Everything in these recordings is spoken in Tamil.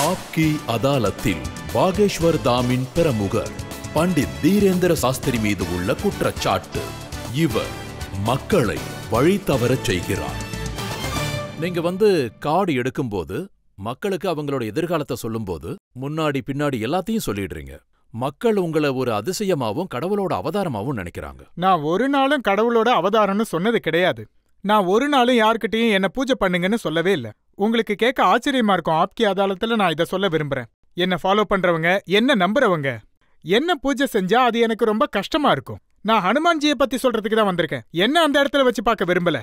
ஆப்கி அதாலத்தில் பாகேஷ்வர் தாமின் பிரமுகர் பண்டித் தீரேந்திர சாஸ்திரி மீது உள்ள குற்றச்சாட்டு. இவர் மக்களை வழி தவறச் செய்கிறார். நீங்க கார்டு எடுக்கும்போது மக்களுக்கு அவங்களோட எதிர்காலத்தை சொல்லும்போது முன்னாடி பின்னாடி எல்லாத்தையும் சொல்லிடுறீங்க. மக்கள் உங்களை ஒரு அதிசயமாவும் கடவுளோட அவதாரமாவும் நினைக்கிறாங்க. நான் ஒரு நாளும் கடவுளோட அவதாரம்னு சொன்னது கிடையாது. நான் ஒரு நாளும் யார்கிட்டயும் என்ன பூஜை பண்ணுங்கன்னு சொல்லவே இல்ல. உங்களுக்கு கேட்க ஆச்சரியமா இருக்கும், ஆப்கி அதாலத்துல நான் இதை சொல்ல விரும்புறேன். என்ன ஃபாலோ பண்றவங்க, என்ன நம்புறவங்க என்ன பூஜை செஞ்சா அது எனக்கு ரொம்ப கஷ்டமா இருக்கும். நான் ஹனுமான்ஜியை பத்தி சொல்றதுக்கு தான் வந்திருக்கேன். என்ன அந்த இடத்துல வச்சு பார்க்க விரும்பல.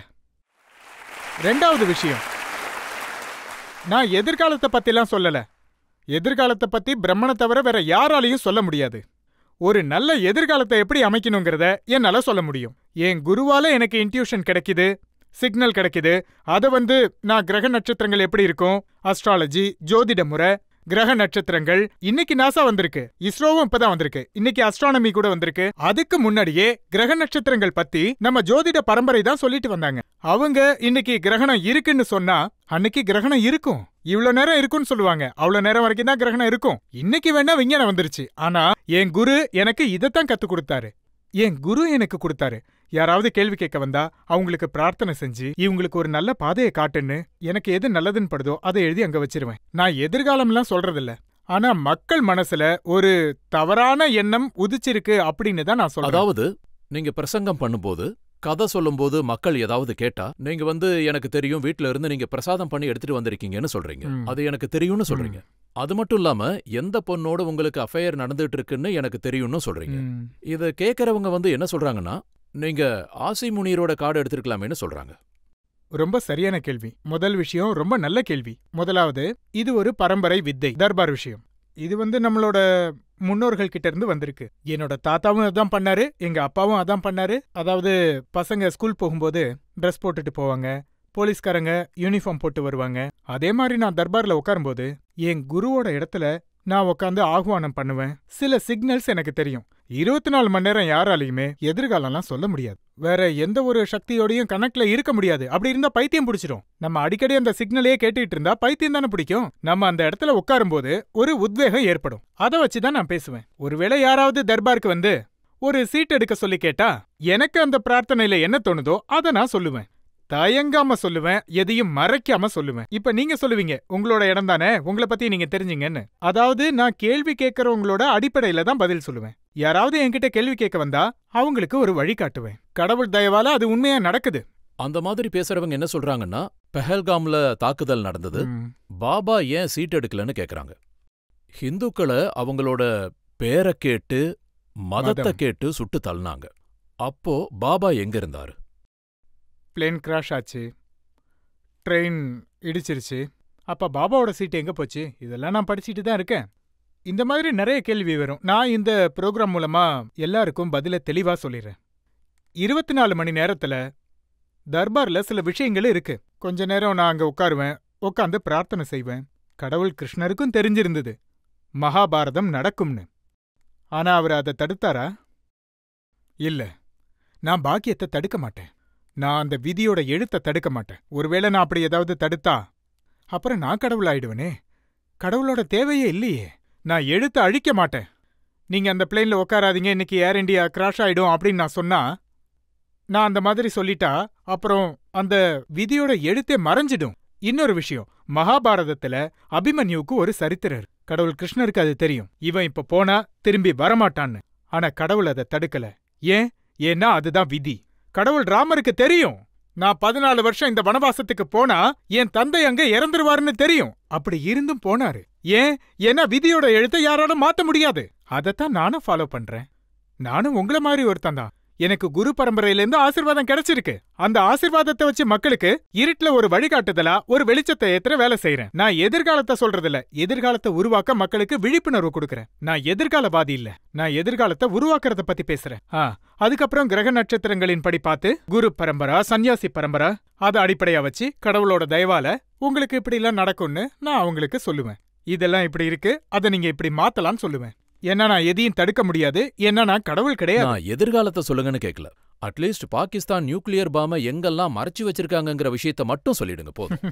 ரெண்டாவது விஷயம், நான் எதிர்காலத்தை பத்திலாம் சொல்லல. எதிர்காலத்தை பத்தி பிரம்மனை தவிர வேற யாராலையும் சொல்ல முடியாது. ஒரு நல்ல எதிர்காலத்தை எப்படி அமைக்கணுங்கிறத என்னால சொல்ல முடியும். என் குருவால எனக்கு இன்ட்யூஷன் கிடைக்குது, சிக்னல் கிடைக்குது. அதை நான் கிரக நட்சத்திரங்கள் எப்படி இருக்கும், அஸ்ட்ராலஜி, ஜோதிட முறை, கிரக நட்சத்திரங்கள். இன்னைக்கு நாசா வந்திருக்கு, இஸ்ரோவும் இப்பதான் வந்திருக்கு, இன்னைக்கு அஸ்ட்ரானமி கூட வந்திருக்கு. அதுக்கு முன்னாடியே கிரக நட்சத்திரங்கள் பத்தி நம்ம ஜோதிட பரம்பரை தான் சொல்லிட்டு வந்தாங்க. அவங்க இன்னைக்கு கிரகணம் இருக்குன்னு சொன்னா அன்னைக்கு கிரகணம் இருக்கும், இவ்வளவு நேரம் இருக்குன்னு சொல்லுவாங்க. அவ்வளவு நேரம் வரைக்கும் தான் கிரகணம் இருக்கும். இன்னைக்கு வேணா விஞ்ஞானம் வந்துருச்சு. ஆனா என் குரு எனக்கு இதைத்தான் கத்து கொடுத்தாரு. என் குரு எனக்கு கொடுத்தாரு. யாராவது கேள்வி கேட்க வந்தா அவங்களுக்கு பிரார்த்தனை செஞ்சு இவங்களுக்கு ஒரு நல்ல பாதையை காட்டுன்னு எனக்கு எது நல்லதுன்னு படுதோ அதை எழுதி அங்க வச்சிருவேன். நான் எதிர்காலம்லாம் சொல்றதில்ல. ஆனா மக்கள் மனசுல ஒரு தவறான எண்ணம் உதிச்சிருக்கு அப்படின்னு தான் நான் சொல்றேன். அதாவது நீங்க பிரசங்கம் பண்ணும்போது, கதை சொல்லும்போது மக்கள் ஏதாவது கேட்டா நீங்க எனக்கு தெரியும், வீட்ல இருந்து நீங்க பிரசாதம் பண்ணி எடுத்துட்டு வந்திருக்கீங்கன்னு சொல்றீங்க. அது எனக்கு தெரியும்னு சொல்றீங்க. அது மட்டும் இல்லாம எந்த பொண்ணோட உங்களுக்கு அஃபேர் நடந்துட்டு இருக்குன்னு எனக்கு தெரியும்னு சொல்றீங்க. இத கேட்கறவங்க என்ன சொல்றாங்கன்னா, நீங்க ஆசி முனியரோட கார்டு எடுத்திருக்கலாமேன்னு சொல்றாங்க. ரொம்ப சரியான கேள்வி. முதல் விஷயம் ரொம்ப நல்ல கேள்வி. முதலாவது, இது ஒரு பரம்பரை வித்தை, தர்பார் விஷயம். இது நம்மளோட முன்னோர்கள் கிட்ட இருந்து வந்திருக்கு. என்னோட தாத்தாவும் அதான் பண்ணாரு, எங்க அப்பாவும் அதான் பண்ணாரு. அதாவது பசங்க ஸ்கூல் போகும்போது ட்ரெஸ் போட்டுட்டு போவாங்க, போலீஸ்காரங்க யூனிஃபார்ம் போட்டு வருவாங்க. அதே மாதிரி நான் தர்பார்ல உட்காரும்போது என் குருவோட இடத்துல நான் உட்காந்து ஆஹ்வானம் பண்ணுவேன். சில சிக்னல்ஸ் எனக்கு தெரியும். 24 மணி நேரம் யாராலையுமே எதிர்காலம்லாம் சொல்ல முடியாது. வேற எந்த ஒரு சக்தியோடையும் கனெக்ட்ல இருக்க முடியாது. அப்படி இருந்தா பைத்தியம் பிடிச்சிடும். நம்ம அடிக்கடி அந்த சிக்னலையே கேட்டுட்டு இருந்தா பைத்தியம் தானே பிடிக்கும். நம்ம அந்த இடத்துல உட்காரும்போது ஒரு உத்வேகம் ஏற்படும். அதை வச்சுதான் நான் பேசுவேன். ஒருவேளை யாராவது தர்பாருக்கு ஒரு சீட் எடுக்க சொல்லி கேட்டா எனக்கு அந்த பிரார்த்தனையில என்ன தோணுதோ அதை நான் சொல்லுவேன். தயங்காம சொல்லுவேன், எதையும் மறைக்காம சொல்லுவேன். இப்ப நீங்க சொல்லுவீங்க, உங்களோட இடம் தானே, உங்களை பத்தி நீங்க தெரிஞ்சுங்கன்னு. அதாவது நான் கேள்வி கேட்கறவங்களோட அடிப்படையில தான் பதில் சொல்லுவேன். யாராவது என்கிட்ட கேள்வி கேட்க வந்தா அவங்களுக்கு ஒரு வழி காட்டுவேன். கடவுள் தயவால அது உண்மையா நடக்குது. அந்த மாதிரி பேசுறவங்க என்ன சொல்றாங்கன்னா, பெஹல்காம்ல தாக்குதல் நடந்தது, பாபா ஏன் சீட் எடுக்கலன்னு கேக்குறாங்க. ஹிந்துக்களை அவங்களோட பேரை கேட்டு மதத்தை கேட்டு சுட்டு தள்ளினாங்க. அப்போ பாபா எங்க இருந்தாரு? பிளேன் கிராஷ் ஆச்சு, ட்ரெயின் இடிச்சிருச்சு. அப்ப பாபாவோட சீட் எங்க போச்சு? இதெல்லாம் நான் படிச்சுட்டு தான் இருக்கேன். இந்த மாதிரி நிறைய கேள்வி வரும். நான் இந்த ப்ரோக்ராம் மூலமா எல்லாருக்கும் பதில தெளிவா சொல்லிடுறேன். 24 மணி நேரத்துல தர்பார்ல சில விஷயங்கள் இருக்கு. கொஞ்ச நேரம் நான் அங்க உட்காருவேன், உட்காந்து பிரார்த்தனை செய்வேன். கடவுள் கிருஷ்ணருக்கும் தெரிஞ்சிருந்தது மகாபாரதம் நடக்கும்னு. ஆனா அவர் அதை தடுத்தாரா? இல்ல. நான் பாக்கியத்தை தடுக்க மாட்டேன். நான் அந்த விதியோட எழுத்தை தடுக்க மாட்டேன். ஒருவேளை நான் அப்படி ஏதாவது தடுத்தா அப்புறம் நான் கடவுள் ஆயிடுவனே. கடவுளோட தேவையே இல்லையே. நான் எழுத்தை அழிக்க மாட்டேன். நீங்க அந்த பிளேன்ல உட்காராதீங்க, இன்னைக்கு ஏர் இண்டியா கிராஷ் ஆயிடும் அப்படின்னு நான் சொன்னா, நான் அந்த மாதிரி சொல்லிட்டா அப்புறம் அந்த விதியோட எழுத்தே மறைஞ்சிடும். இன்னொரு விஷயம், மகாபாரதத்துல அபிமன்யுவுக்கு ஒரு சரித்திரர். கடவுள் கிருஷ்ணருக்கு அது தெரியும், இவன் இப்ப போனா திரும்பி வரமாட்டான்னு. ஆனா கடவுள் அதை தடுக்கல. ஏன்? ஏன்னா அதுதான் விதி. கடவுள் ராமருக்கு தெரியும், நான் 14 வருஷம் இந்த வனவாசத்துக்கு போனா என் தந்தை அங்க இறந்துருவாருன்னு தெரியும். அப்படி இருந்தும் போனாரு. ஏன்? ஏன்னா விதியோட எழுத்தை யாராலும் மாத்த முடியாது. அதைத்தான் நானும் ஃபாலோ பண்றேன். நானும் உங்கள மாதிரி ஒருத்தன் தான். எனக்கு குரு பரம்பரையிலேருந்து ஆசீர்வாதம் கிடைச்சிருக்கு. அந்த ஆசீர்வாதத்தை வச்சு மக்களுக்கு இருட்டுல ஒரு வழிகாட்டுதலா ஒரு வெளிச்சத்தை ஏத்துற வேலை செய்யறேன். நான் எதிர்காலத்தை சொல்றதில்ல, எதிர்காலத்தை உருவாக்க மக்களுக்கு விழிப்புணர்வு கொடுக்கறேன். நான் எதிர்காலவாதி இல்ல, நான் எதிர்காலத்தை உருவாக்குறத பத்தி பேசுறேன். அதுக்கப்புறம் கிரக நட்சத்திரங்களின் படி பார்த்து குரு பரம்பரா, சன்னியாசி பரம்பரா, அதை அடிப்படையா வச்சு கடவுளோட தயவால உங்களுக்கு இப்படி எல்லாம் நடக்கும்னு நான் அவங்களுக்கு சொல்லுவேன். இதெல்லாம் இப்படி இருக்கு, அதை நீங்க இப்படி மாத்தலாம்னு சொல்லுவேன். ஏன்னா நான் எதையும் தடுக்க முடியாது, ஏன்னா நான் கடவுள் கிடையாது. நான் எதிர்காலத்தை சொல்லுங்கன்னு கேட்கல. அட்லீஸ்ட் பாகிஸ்தான் நியூக்ளியர் பாம எங்கெல்லாம் மறைச்சு வச்சிருக்காங்கங்கிற விஷயத்த மட்டும் சொல்லிடுங்க போதும்.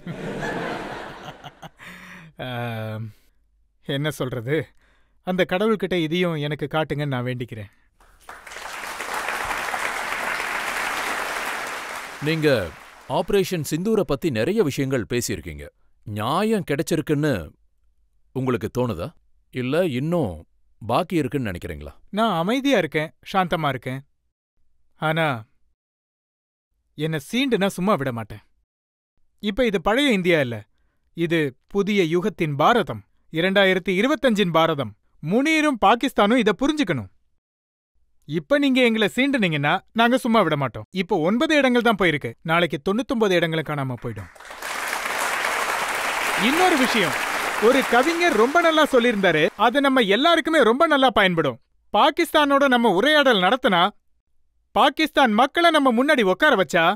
என்ன சொல்றது, அந்த கடவுள்கிட்ட இதையும் எனக்கு காட்டுங்கன்னு நான் வேண்டிக்கிறேன். நீங்க ஆபரேஷன் சிந்தூரை பத்தி நிறைய விஷயங்கள் பேசியிருக்கீங்க. நியாயம் கிடைச்சிருக்குன்னு உங்களுக்கு தோணுதா, இல்ல இன்னும் பாக்கி இருக்குன்னு நினைக்கிறீங்களா? நான் அமைதியா இருக்கேன், சாந்தமா இருக்கேன். ஆனா என்ன சீண்டுனா சும்மா விட மாட்டேன். இப்ப இது பழைய இந்தியா இல்ல, இது புதிய யுகத்தின் பாரதம், 2025 பாரதம். முனீரும் பாகிஸ்தானும் இத புரிஞ்சுக்கணும். இப்ப நீங்க எங்களை சீண்டுனீங்கன்னா நாங்க சும்மா விட மாட்டோம். இப்போ 9 இடங்கள் தான் போயிருக்கு, நாளைக்கு 99 இடங்களும் காணாம போயிடும். இன்னொரு விஷயம், ஒரு கவிஞர் ரொம்ப நல்லா சொல்லியிருந்தாரு, அது நம்ம எல்லாருக்குமே ரொம்ப நல்லா பயன்படும். பாகிஸ்தானோட நம்ம உரையாடல் நடத்தினா, பாகிஸ்தான் மக்களை நம்ம முன்னாடி உட்கார வச்சா,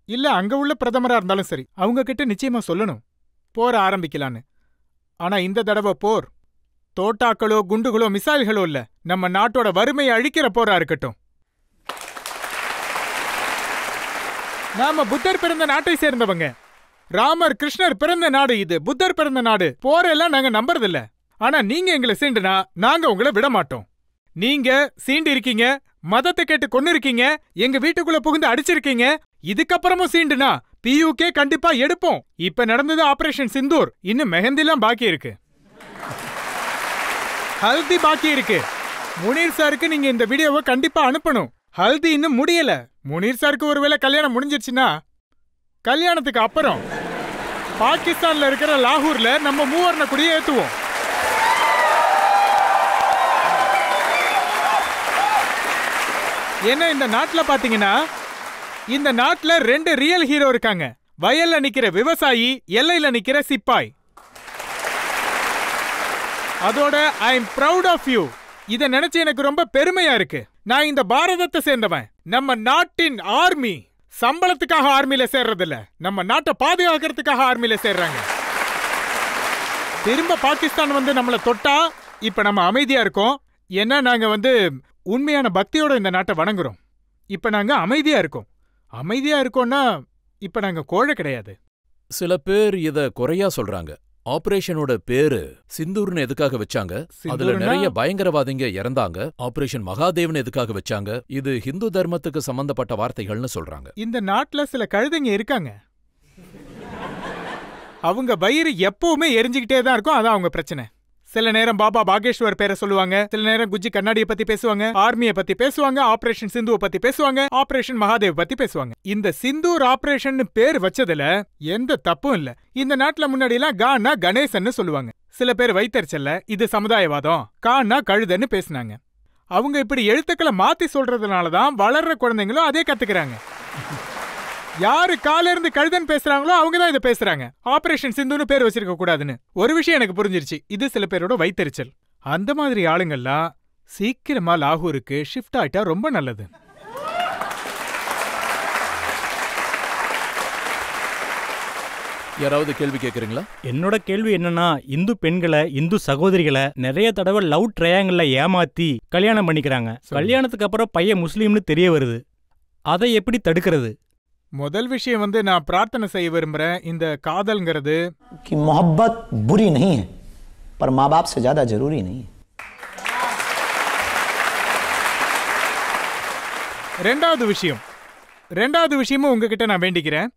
இல்ல அங்க உள்ள பிரதமரா இருந்தாலும் சரி, அவங்க கிட்ட நிச்சயமா சொல்லணும் போர் ஆரம்பிக்கலான்னு. ஆனா இந்த தடவை போர் தோட்டாக்களோ குண்டுகளோ மிசைல்களோ இல்ல, நம்ம நாட்டோட வறுமையை அழிக்கிற போரா இருக்கட்டும். நாம புத்தர் பிறந்த நாட்டை சேர்ந்தவங்க. ராமர் கிருஷ்ணர் பிறந்த நாடு இது, புத்தர் பிறந்த நாடு. போரெல்லாம் நாங்க நம்புறதில்ல. ஆனா நீங்க எங்களை சீண்டுனா நாங்க உங்களை விட மாட்டோம். நீங்க சீண்டு இருக்கீங்க, மதத்தை கேட்டு கொன்னு இருக்கீங்க, எங்க வீட்டுக்குள்ள புகுந்து அடிச்சிருக்கீங்க. இதுக்கப்புறமும் சீண்டுனா PUK கண்டிப்பா எடுப்போம். இப்ப நடந்தது ஆபரேஷன் சிந்தூர், இன்னும் மெஹந்திலாம் பாக்கி இருக்கு, ஹல்தி பாக்கி இருக்கு. முனீர் சாருக்கு நீங்க இந்த வீடியோவை கண்டிப்பா அனுப்பணும். ஹல்தி இன்னும் முடியல. முனீர் சாருக்கு ஒருவேளை கல்யாணம் முடிஞ்சிருச்சுன்னா, கல்யாணத்துக்கு அப்புறம் பாகிஸ்தான்ல இருக்கிற லாகூர்ல நம்ம மூவர்ண கொடியை ஏத்துவோம். ஏன்னா இந்த நாட்டுல பாத்தீங்கன்னா, இந்த நாட்டுல 2 ரியல் ஹீரோ இருக்காங்க. வயல்ல நிக்கிற விவசாயி, எல்லையில நிக்கிற சிப்பாய். அதோட I am proud of you. இத நினைச்சு எனக்கு ரொம்ப பெருமையா இருக்கு. நான் இந்த பாரதத்தை சேர்ந்தவன். நம்ம நாட்டின் ஆர்மி சம்பளத்துக்காக ஆர்மியில சேர்றதில்ல, நம்ம நாட்டை பாதுகாக்கிறதுக்காக ஆர்மியில சேர்றாங்க. திரும்ப பாகிஸ்தான் வந்து நம்மள தொட்டா இப்ப நம்ம அமைதியா இருக்கோம். ஏன்னா நாங்க உண்மையான பக்தியோட இந்த நாட்டை வணங்குறோம். இப்ப நாங்க அமைதியா இருக்கோம். அமைதியா இருக்கோம்னா இப்ப நாங்க கோழை கிடையாது. சில பேர் இத குறையா சொல்றாங்க. ஆபரேஷனோட பேரு சிந்தூர்னு எதுக்காக வச்சாங்க? அதுல நிறைய பயங்கரவாதிங்க இறந்தாங்க. ஆபரேஷன் மகாதேவ்னு எதுக்காக வச்சாங்க? இது ஹிந்து தர்மத்துக்கு சம்பந்தப்பட்ட வார்த்தைகள்னு சொல்றாங்க. இந்த நாட்டுல சில கழுதைங்க இருக்காங்க, அவங்க வயிறு எப்பவுமே எரிஞ்சுக்கிட்டே தான் இருக்கும். அதான் அவங்க பிரச்சனை. சில நேரம் பாபா பாகேஷ்வர் பேரை சொல்லுவாங்க, சில நேரம் குஜி கண்ணாடியை பத்தி பேசுவாங்க, ஆர்மியை பத்தி பேசுவாங்க, ஆபரேஷன் சிந்துவை பத்தி பேசுவாங்க, ஆபரேஷன் மகாதேவ் பத்தி பேசுவாங்க. இந்த சிந்தூர் ஆபரேஷன் பேர் வச்சதுல எந்த தப்பும் இல்ல. இந்த நாட்டுல முன்னாடி எல்லாம் கான்னா கணேசன்னு சொல்லுவாங்க. சில பேர் வைத்தறிச்சல்ல இது சமுதாயவாதம், கான்னா கழுதன்னு பேசினாங்க. அவங்க இப்படி எழுத்துக்களை மாத்தி சொல்றதுனாலதான் வளர்ற குழந்தைங்களும் அதே கத்துக்கிறாங்க. யாரு கால இருந்து கழுதன் பேசுறாங்களோ அவங்கதான் இதை பேசுறாங்க. ஆபரேஷன் சிந்துன்னு பேர் வச்சிருக்க கூடாதுன்னு ஒரு விஷயம் எனக்கு புரிஞ்சிருச்சு. இது சில பேரோட வைத்தறிச்சல். அந்த மாதிரி ஆளுங்கள்லாம் சீக்கிரமா லாகூருக்கு ஷிஃப்ட் ஆயிட்டா ரொம்ப நல்லது. யாராவது கேள்வி கேக்குறீங்களா? என்னோட கேள்வி என்னன்னா, இந்து பெண்களை, இந்து சகோதரிகளை நிறைய தடவை லவ் ட்ரையாங்கிள்ல ஏமாத்தி கல்யாணம் பண்ணிக்கிறாங்க. கல்யாணத்துக்கு அப்புறம் பையன் முஸ்லீம்னு தெரிய வருது. அதை எப்படி தடுக்கிறது? முதல் விஷயம் நான் பிரார்த்தனை செய்ய விரும்புறேன். இந்த காதல்ங்கிறது कि मोहब्बत बुरी नहीं है पर माँ बाप से ज्यादा जरूरी नहीं है. ரெண்டாவது விஷயமும் உங்ககிட்ட நான் வேண்டிக்கிறேன்.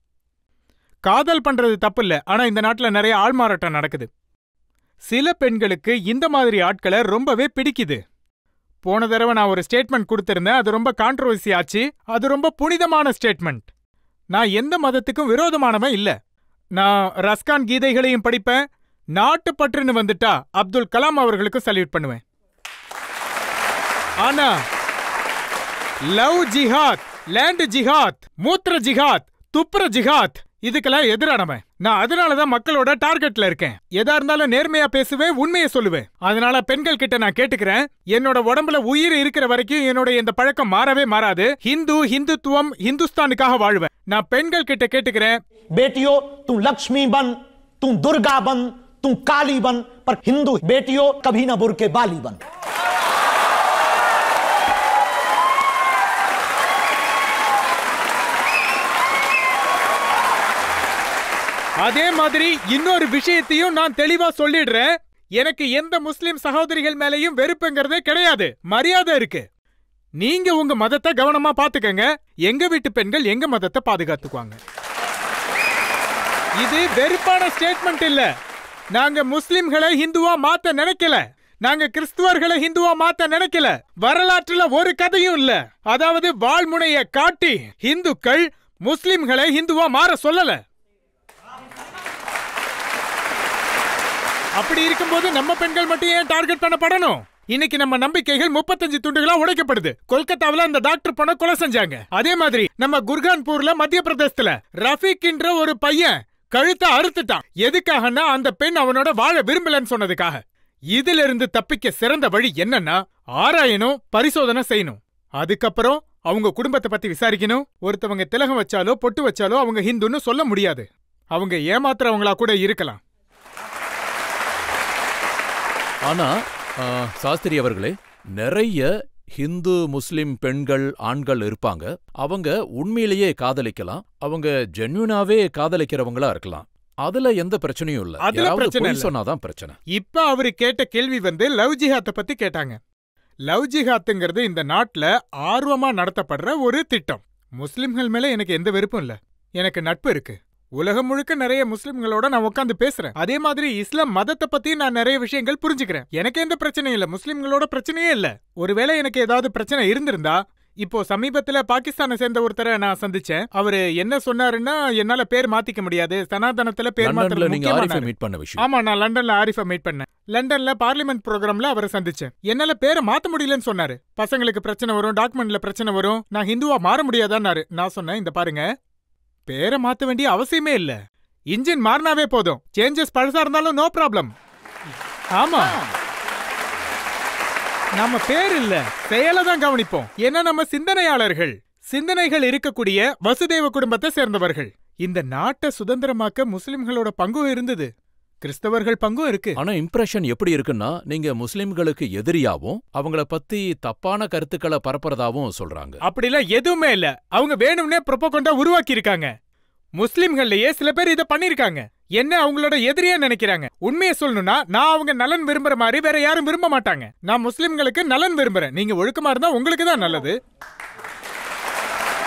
காதல் பண்றது தப்பு இல்ல, ஆனா இந்த நாட்டுல நிறைய ஆள்மாறாட்டம் நடக்குது. சில பெண்களுக்கு இந்த மாதிரி ஆட்களை ரொம்பவே பிடிக்குது. போன தடவை நான் ஒரு ஸ்டேட்மெண்ட் கொடுத்திருந்தேன், அது ரொம்ப கான்ட்ரோவர்சி ஆச்சு. அது ரொம்ப புனிதமான ஸ்டேட்மெண்ட். நான் எந்த மதத்துக்கும் விரோதமானவன் இல்ல. நான் ரஸ்கான் கீதைகளையும் படிப்பேன். நாட்டுப்பற்றுன்னு வந்துட்டா அப்துல் கலாம் அவர்களுக்கு சல்யூட் பண்ணுவேன். ஆனா லவ் ஜிஹாத், லேண்ட் ஜிஹாத், மூத்திர ஜிஹாத், துப்புர ஜிஹாத் இதுக்கெல்லாம் எதிரானவன். நான் அதனாலதான் மக்களோட டார்கெட்ல இருக்கேன். எதா இருந்தாலும் நேர்மையா பேசுவேன், உண்மையை சொல்லுவேன். அதனால பெண்கள் கிட்ட நான் கேட்டுக்கிறேன், என்னோட உடம்புல உயிர் இருக்கிற வரைக்கும் என்னோட இந்த பழக்கம் மாறவே மாறாது. ஹிந்துத்துவம், ஹிந்துஸ்தானுக்காக வாழ்வேன். நான் பெண்கள் கிட்ட கேட்டுக்கிறேன், बेटियों तुम लक्ष्मी बन, तुम दुर्गा बन, तुम काली बन, पर हिंदू बेटियों कभी ना बुर्के बाली बन. அதே மாதிரி இன்னொரு விஷயத்தையும் நான் தெளிவா சொல்லிடுறேன். எனக்கு எந்த முஸ்லிம் சகோதரிகள் மேலேயும் வெறுப்புங்கிறதே கிடையாது, மரியாதை இருக்கு. நீங்க உங்க மதத்தை கவனமா பாத்துக்கங்க, எங்க வீட்டு பெண்கள் எங்க மதத்தை பாதுகாத்துக்குவாங்க. இது வெறுப்பான ஸ்டேட்மெண்ட் இல்ல. நாங்க முஸ்லிம்களை ஹிந்துவா மாத்த நினைக்கல, நாங்க கிறிஸ்துவர்களை ஹிந்துவா மாத்த நினைக்கல. வரலாற்றுல ஒரு கதையும் இல்ல, அதாவது வாழ்முனைய காட்டி இந்துக்கள் முஸ்லிம்களை ஹிந்துவா மாற சொல்லல. அப்படி இருக்கும்போது நம்ம பெண்கள் மட்டும் ஏன் டார்கெட் பண்ணப்படணும்? இன்னைக்கு நம்ம நம்பிக்கைகள் 35 துண்டுகளா உடைக்கப்படுது. கொல்கத்தாவில் அந்த டாக்டர் பொண்ண கொலை செஞ்சாங்க. அதே மாதிரி நம்ம குர்கான்பூர்ல மத்திய பிரதேசத்துல ரஃபீக் என்ற ஒரு பையன் கழுத்தை அறுத்துட்டான். எதுக்காகனா அந்த பெண் அவனோட வாழ விரும்பலன்னு சொன்னதுக்காக. இதுல இருந்து தப்பிக்க சிறந்த வழி என்னன்னா, ஆராயணும், பரிசோதனை செய்யணும். அதுக்கப்புறம் அவங்க குடும்பத்தை பத்தி விசாரிக்கணும். ஒருத்தவங்க திலகம் வச்சாலோ பொட்டு வச்சாலோ அவங்க ஹிந்துன்னு சொல்ல முடியாது. அவங்க ஏமாத்துறவங்களா கூட இருக்கலாம். ஆனா சாஸ்திரி அவர்களே, நிறைய ஹிந்து முஸ்லிம் பெண்கள் ஆண்கள் இருப்பாங்க. அவங்க உண்மையிலேயே காதலிக்கலாம், அவங்க ஜென்யூனாவே காதலிக்கிறவங்களா இருக்கலாம். அதுல எந்த பிரச்சனையும் இல்ல. அதுல பிரச்சனை இல்ல. சொன்னாதான் பிரச்சனை. இப்ப அவரு கேட்ட கேள்வி லவ் ஜிஹாத்தை பத்தி கேட்டாங்க. லவ் ஜிஹாத்துங்கிறது இந்த நாட்டுல ஆர்வமா நடத்தப்படுற ஒரு திட்டம். முஸ்லிம்கள் மேல எனக்கு எந்த வெறுப்பும் இல்ல, எனக்கு நட்பு இருக்கு. உலகம் முழுக்க நிறைய முஸ்லிம்களோட நான் உட்காந்து பேசுறேன். அதே மாதிரி இஸ்லாம் மதத்தை பத்தி நான் நிறைய விஷயங்கள் புரிஞ்சுக்கிறேன். எனக்கு எந்த பிரச்சனையும் இல்ல, முஸ்லிம்களோட பிரச்சனையே இல்ல. ஒருவேளை எனக்கு ஏதாவது பிரச்சனை இருந்திருந்தா, இப்போ சமீபத்துல பாகிஸ்தானை சேர்ந்த ஒருத்தரை நான் சந்திச்சேன். அவரு என்ன சொன்னாருன்னா, என்னால பேர் மாத்திக்க முடியாது, சனாதனத்துல பேர் மாத்த. ஆமா, நான் லண்டன்ல ஆரிஃபை மீட் பண்ணேன். லண்டன்ல பார்லிமெண்ட் ப்ரோக்ராம்ல அவரை சந்திச்சேன். என்னால பேரை மாத்த முடியலன்னு சொன்னாரு. பசங்களுக்கு பிரச்சனை வரும், டாக்குமெண்ட்ல பிரச்சனை வரும், நான் ஹிந்துவா மாற முடியாதான்னாரு. நான் சொன்னேன், இந்த பாருங்க, பேரை மாத்த வேண்டிய அவசியமே இல்ல, இன்ஜின் மாறினாவே போதும். சேஞ்சஸ் பழசா இருந்தாலும் நோ ப்ராப்ளம். ஆமா, நம்ம பேர் இல்ல, செயலை தான் கவனிப்போம். ஏன்னா நம்ம சிந்தனையாளர்கள், சிந்தனைகள் இருக்கக்கூடிய வசுதேவ குடும்பத்தை சேர்ந்தவர்கள். இந்த நாட்டை சுதந்திரமாக்க முஸ்லிம்களோட பங்கும் இருந்தது, கிறிஸ்தவர்கள் பங்கும் இருக்கு. ஆனா இம்ப்ரெஷன் எப்படி இருக்குன்னா, நீங்க முஸ்லிம்களுக்கு எதிரியாவும் அவங்கள பத்தி தப்பான கருத்துக்களை பரப்புறதாவும் சொல்றாங்க. அப்படிலாம் எதுவுமே இல்ல. அவங்க வேணும்னே ப்ரொபகண்டா உருவாக்கி இருக்காங்க. முஸ்லிம்கள்லயே சில பேர் இதை பண்ணிருக்காங்க. என்ன அவங்களோட எதிரியா நினைக்கிறாங்க. உண்மையை சொல்லணும்னா, நான் அவங்க நலன் விரும்புற மாதிரி வேற யாரும் விரும்ப மாட்டாங்க. நான் முஸ்லிம்களுக்கு நலன் விரும்புறேன். நீங்க ஒழுக்கமா இருந்தா உங்களுக்கு தான் நல்லது.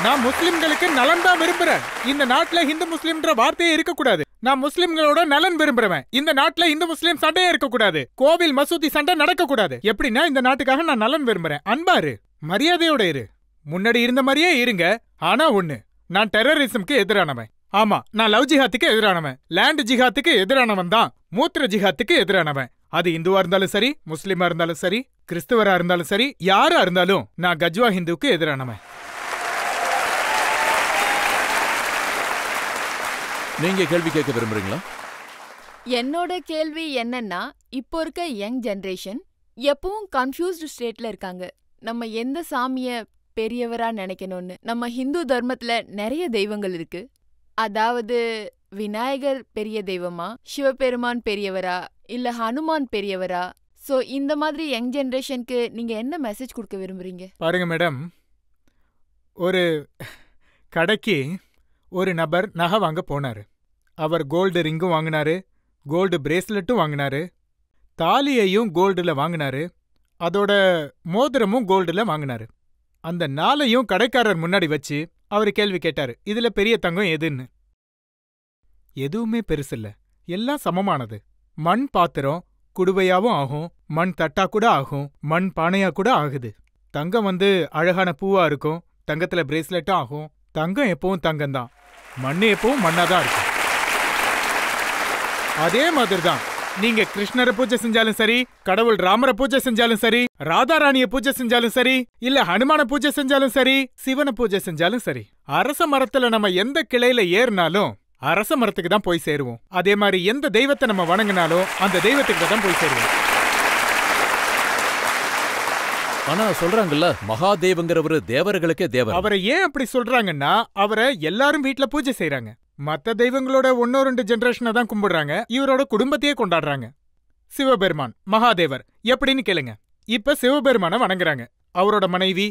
நான் முஸ்லிம்களுக்கு நலன் தான் விரும்புறேன். இந்த நாட்டுல ஹிந்து முஸ்லிம்ன்ற வார்த்தையே இருக்கக்கூடாது. நான் முஸ்லிம்களோட நலன் விரும்புறேன். இந்த நாட்டுல இந்து முஸ்லிம் சண்டையே இருக்கக்கூடாது, கோவில் மசூதி சண்டை நடக்க கூடாது. எப்படின்னா, இந்த நாட்டுக்காக நான் நலன் விரும்புறேன். அன்பாரு, மரியாதையோட இரு, முன்னாடி இருந்த மாதிரியே இருங்க. ஆனா ஒண்ணு, நான் டெரரிசம்க்கு எதிரானவன். ஆமா, நான் லவ் ஜிஹாத்துக்கு எதிரானவன், லேண்ட் ஜிஹாத்துக்கு எதிரானவன் தான், மூத்திர ஜிஹாத்துக்கு எதிரானவன். அது இந்துவா இருந்தாலும் சரி, முஸ்லிமா இருந்தாலும் சரி, கிறிஸ்துவரா இருந்தாலும் சரி, யாரா இருந்தாலும் நான் கஜ்வா ஹிந்துவுக்கு எதிரானவன். நீங்க கேள்வி கேட்க விரும்புறீங்களா? என்னோட கேள்வி என்னன்னா, இப்போ இருக்க யங் ஜெனரேஷன் எப்பவும் கன்ஃபியூஸ்டு ஸ்டேட்ல இருக்காங்க. நம்ம எந்த சாமிய பெரியவரா நினைக்கணும்னு. நம்ம ஹிந்து தர்மத்துல நிறைய தெய்வங்கள் இருக்கு. அதாவது விநாயகர் பெரிய தெய்வமா, சிவபெருமான் பெரியவரா, இல்ல ஹனுமான் பெரியவரா? சோ இந்த மாதிரி யங் ஜெனரேஷனுக்கு நீங்க என்ன மெசேஜ் கொடுக்க விரும்புறீங்க? பாருங்க மேடம், ஒரு கடைக்கு ஒரு நபர் நகை வாங்க போனாரு. அவர் கோல்டு ரிங்கும் வாங்கினாரு, கோல்டு பிரேஸ்லெட்டும் வாங்கினாரு, தாலியையும் கோல்டுல வாங்கினாரு, அதோட மோதிரமும் கோல்டுல வாங்கினாரு. அந்த நாளையும் கடைக்காரர் முன்னாடி வச்சு அவர் கேள்வி கேட்டாரு, இதுல பெரிய தங்கம் எதுன்னு. எதுவுமே பெருசில்ல, எல்லாம் சமமானது. மண் பாத்திரம் குடுவையாவும் ஆகும், மண் தட்டா கூட ஆகும், மண் பானையா கூட ஆகுது. தங்கம் அழகான பூவா இருக்கும், தங்கத்துல பிரேஸ்லெட்டும் ஆகும். தங்கம் எப்பவும் தங்கம்தான், மண்ணு எப்பவும் மண்ணாதான் இருக்கும். அதே மாதிரிதான் நீங்க கிருஷ்ணரை பூஜை செஞ்சாலும் சரி, கடவுள் ராமரை பூஜை செஞ்சாலும் சரி, ராதாராணிய பூஜை செஞ்சாலும் சரி, இல்ல ஹனுமான பூஜை செஞ்சாலும் சரி, சிவனை பூஜை செஞ்சாலும் சரி, அரச மரத்துல நம்ம எந்த கிளையில ஏறினாலும் அரச மரத்துக்கு தான் போய் சேருவோம். அதே மாதிரி எந்த தெய்வத்தை நம்ம வணங்கினாலும் அந்த தெய்வத்துக்கு தான் போய் சேருவோம். ஆனா சொல்றாங்கல்ல, மகாதேவங்கிறவரு தேவர்களுக்கே தேவர். அவரை ஏன் அப்படி சொல்றாங்கன்னா, அவரை எல்லாரும் வீட்டுல பூஜை செய்யறாங்க. மத்த தெய்வங்களோட 1-2 ஜெனரேஷனை தான் கும்பிடுறாங்க, இவரோட குடும்பத்தையே கொண்டாடுறாங்க. சிவபெருமான், மகாதேவர் எப்படின்னு கேளுங்க. இப்ப சிவபெருமான வணங்குறாங்க, அவரோட மனைவி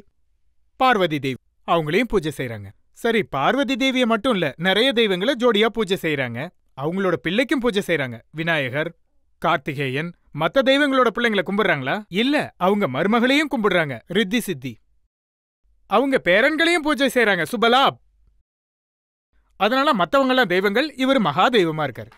பார்வதி தேவி, அவங்களையும் பூஜை செய்யறாங்க. சரி, பார்வதி தேவிய மட்டும் இல்ல, நிறைய தெய்வங்களை ஜோடியா பூஜை செய்யறாங்க. அவங்களோட பிள்ளைக்கும் பூஜை செய்யறாங்க. விநாயகர், கார்த்திகேயன், மத்த தெய்வங்களோட பிள்ளைங்களை கும்பிடுறாங்களா? இல்ல, அவங்க மருமகளையும் கும்பிடுறாங்க, ரித்தி சித்தி. அவங்க பேரன்களையும் பூஜை செய்யறாங்க, சுபலாப். அதனால மத்தவங்கெல்லாம் தெய்வங்கள், இவர் மகா தெய்வமா இருக்காரு.